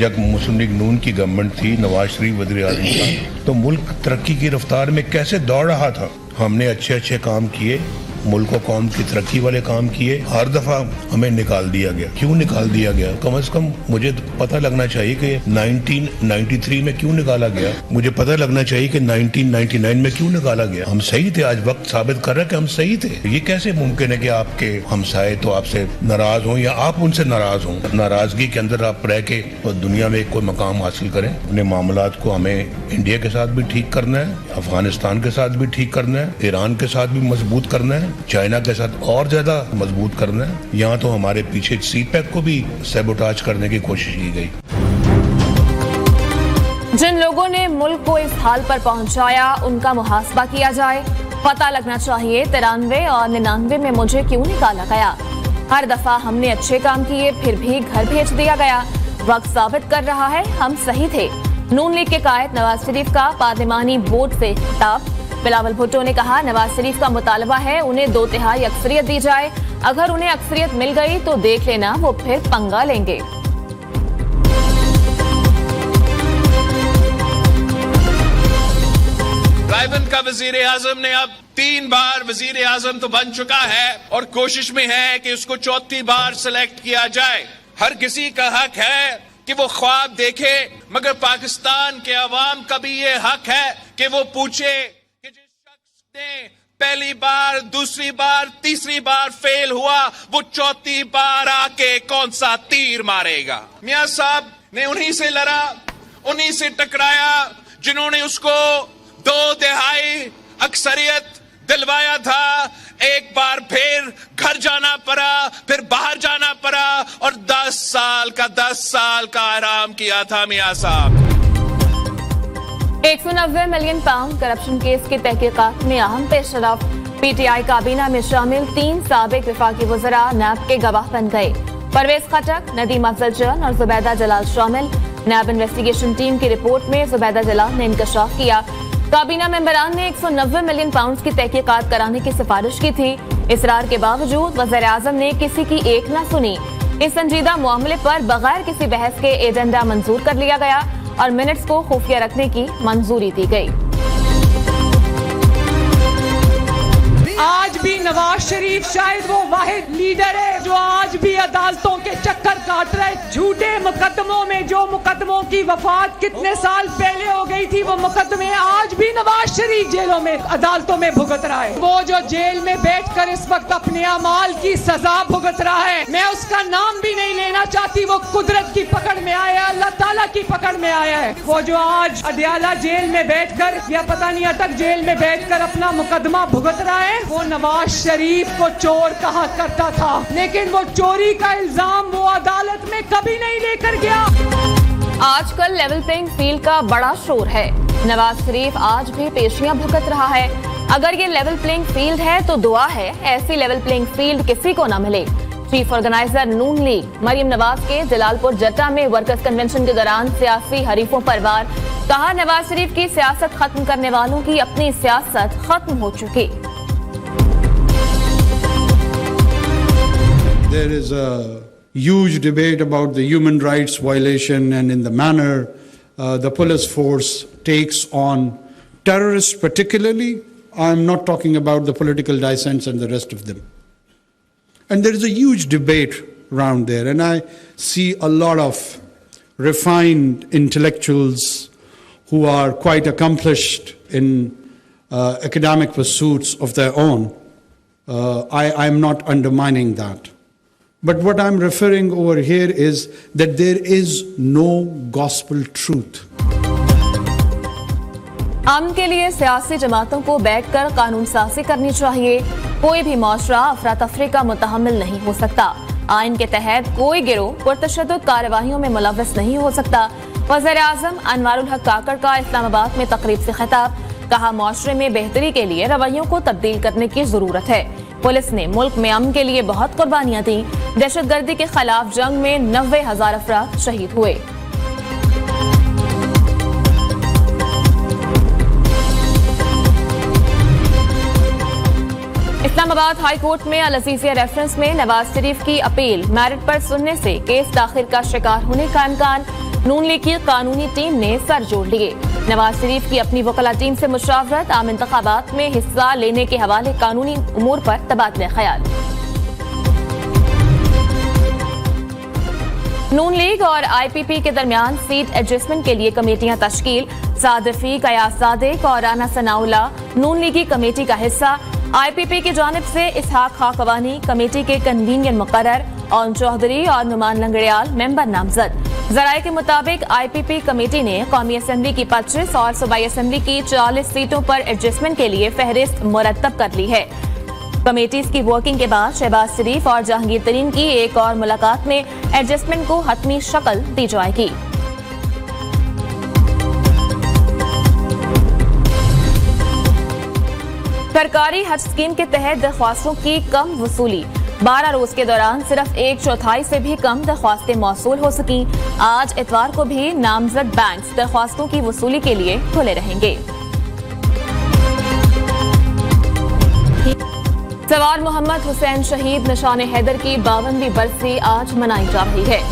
जब मुस्लिम लीग नून की गवर्नमेंट थी, नवाज शरीफ वज़ीर आज़म था, तो मुल्क तरक्की की रफ्तार में कैसे दौड़ रहा था। हमने अच्छे अच्छे काम किए, मुल्क और कौम की तरक्की वाले काम किए। हर दफा हमें निकाल दिया गया। क्यों निकाल दिया गया? कम से कम मुझे पता लगना चाहिए कि 1993 में क्यों निकाला गया। मुझे पता लगना चाहिए कि 1999 में क्यों निकाला गया। हम सही थे। आज वक्त साबित कर रहा है कि हम सही थे। ये कैसे मुमकिन है कि आपके हमसाए तो आपसे नाराज हों या आप उनसे नाराज हों? नाराजगी के अंदर आप रह के तो दुनिया में कोई मकाम हासिल करें। अपने मामलात को हमें इंडिया के साथ भी ठीक करना है, अफगानिस्तान के साथ भी ठीक करना है, ईरान के साथ भी मजबूत करना है, चाइना के साथ और ज्यादा मजबूत करना है। यहाँ तो हमारे पीछे सीपैक को भी सैबोटाज करने की कोशिश की गई। जिन लोगों ने मुल्क को इस हाल पर पहुंचाया उनका मुहासबा किया जाए। पता लगना चाहिए 93 और 99 में मुझे क्यों निकाला गया। हर दफा हमने अच्छे काम किए फिर भी घर भेज दिया गया। वक्त साबित कर रहा है हम सही थे। नून लीग के कायद नवाज शरीफ का पार्लिमानी बोर्ड से खिताब। बिलावल भुट्टो ने कहा, नवाज शरीफ का मुतालबा है उन्हें 2/3 अक्सरियत दी जाए। अगर उन्हें अक्सरियत मिल गई तो देख लेना वो फिर पंगा लेंगे। रायबंद का वजीर आजम ने अब 3 बार वजीर आजम तो बन चुका है और कोशिश में है कि उसको 4थी बार सिलेक्ट किया जाए। हर किसी का हक है कि वो ख्वाब देखे, मगर पाकिस्तान के अवाम का भी ये हक है कि वो पूछे कि जिस शख्स ने पहली बार, दूसरी बार, तीसरी बार फेल हुआ, वो 4थी बार आके कौन सा तीर मारेगा। मियां साहब ने उन्हीं से लड़ा, उन्हीं से टकराया जिन्होंने उसको 2/3 अक्सरियत दिलवाया था। एक बार फिर घर जाना पड़ा, फिर बाहर जाना पड़ा और 10 साल का आराम किया था मियां साहब। 190 मिलियन पाउंड करप्शन केस की तहकीकात में अहम पेशरफ। पीटीआई काबीना में शामिल 3 साबिक वफाकी वज़रा नैब के गवाह बन गए। परवेज खटक, नदीम अफजल चंद और जुबैदा जलाल शामिल। नैब इन्वेस्टिगेशन टीम की रिपोर्ट में जुबैदा जलाल ने इंकशाफ किया। काबीना मेंबरान ने 190 मिलियन पाउंड की तहकीकात कराने की सिफारिश की थी। इसरार के बावजूद वज़ीर आज़म ने किसी की एक न सुनी। इस संजीदा मामले पर बगैर किसी बहस के एजेंडा मंजूर कर लिया गया और मिनट्स को खुफिया रखने की मंजूरी दी गई। आज भी नवाज शरीफ शायद वो वाहिद लीडर है जो आज भी अदालतों के चक्कर काट रहा है। झूठे मुकदमों में, जो मुकदमों की वफात कितने साल पहले हो गई थी, वो मुकदमे आज भी नवाज शरीफ जेलों में, अदालतों में भुगत रहा है। वो जो जेल में बैठकर इस वक्त अपने अमाल की सजा भुगत रहा है, मैं उसका नाम भी नहीं लेना चाहती। वो कुदरत की पकड़ में आया, अल्लाह ताला की पकड़ में आया है। वो जो आज अडयाला जेल में बैठकर या पता नहीं अटक जेल में बैठकर अपना मुकदमा भुगत रहा है, वो नवाज शरीफ को चोर कहा करता था, लेकिन वो चोरी का इल्जाम वो अदालत में कभी नहीं लेकर गया। आजकल लेवल प्लेइंग फील्ड का बड़ा शोर है। नवाज शरीफ आज भी पेशियां भुगत रहा है। अगर ये लेवल प्लेइंग फील्ड है तो दुआ है ऐसी लेवल प्लेइंग फील्ड किसी को न मिले। चीफ ऑर्गेनाइजर नून लीग मरियम नवाज के जलालपुर जट्टा में वर्कर्स कन्वेंशन के दौरान सियासी हरीफों पर वार। कहा, नवाज शरीफ की सियासत खत्म करने वालों की अपनी सियासत खत्म हो चुकी। There is a huge debate about the human rights violation and in the manner the police force takes on terrorists particularly. I'm not talking about the political dissents and the rest of them. And there is a huge debate around there, and I see a lot of refined intellectuals who are quite accomplished in academic pursuits of their own. I'm not undermining that. But what I'm referring over here is that there is no gospel truth. अमन के लिए सियासी जमातों को बैठकर कानून साजी करनी चाहिए। कोई भी माशरा अफरा तफरी का मुतहम्मिल नहीं हो सकता। आइन के तहत कोई गिरोह पुरतशद्दुद कार्रवाइयों में मुलव्वस नहीं हो सकता। वज़ीर आज़म अनवारुल हक काकड़ का इस्लामाबाद में तकरीब से खिताब। कहा, माशरे में बेहतरी के लिए रवैयों को तब्दील करने की जरूरत है। पुलिस ने मुल्क में अमन के लिए बहुत कुर्बानियां दी। दहशतगर्दी के खिलाफ जंग में 90,000 अफराद शहीद हुए। इस्लामाबाद हाई कोर्ट में अल अजीजिया रेफरेंस में नवाज शरीफ की अपील मेरिट पर सुनने से केस दाखिल का शिकार होने का इम्कान। नून लीग की कानूनी टीम ने सर जोड़ लिए। नवाज शरीफ की अपनी वकला टीम से मुशावरत, आम इंतखाबात में हिस्सा लेने के हवाले कानूनी उमूर पर तबादले ख्याल। नून लीग और आईपीपी के दरमियान सीट एडजस्टमेंट के लिए कमेटियां तश्कील। साद रफीक, अयाज सादिक और राना सनाउल्ला नून लीगी कमेटी का हिस्सा। आईपीपी की जानिब से इसहाक खाकवानी कमेटी के कन्वीनर मुकर्रर, ओन चौधरी और नुमान लंगड़ियाल मेंबर नामजद। जराये के मुताबिक आईपीपी कमेटी ने कौमी असम्बली की 25 और सूबाई असम्बली की 40 सीटों पर एडजस्टमेंट के लिए फहरिस्त मुरतब कर ली है। कमेटीज की वर्किंग के बाद शहबाज शरीफ और जहांगीर तरीन की एक और मुलाकात में एडजस्टमेंट को हतमी शक्ल दी जाएगी। सरकारी हज स्कीम के तहत दरख्वास्तों की कम वसूली। 12 रोज के दौरान सिर्फ 1/4 से भी कम दरख्वास्तें मौसूल हो सकी। आज इतवार को भी नामजद बैंक दरख्वास्तों की वसूली के लिए खुले रहेंगे। सवार मोहम्मद हुसैन शहीद निशान हैदर की 52वीं बरसी आज मनाई जा रही है।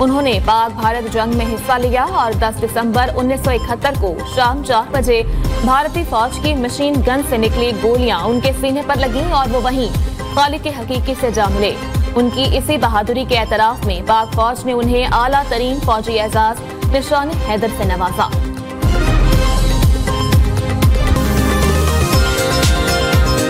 उन्होंने पाक भारत जंग में हिस्सा लिया और 10 दिसंबर 1971 को शाम 4 बजे भारतीय फौज की मशीन गन से निकली गोलियां उनके सीने पर लगीं और वो वहीं खालिक हकीकी से जा मिले। उनकी इसी बहादुरी के एतराफ में पाक फौज ने उन्हें आला तरीन फौजी एजाज निशान हैदर से नवाजा।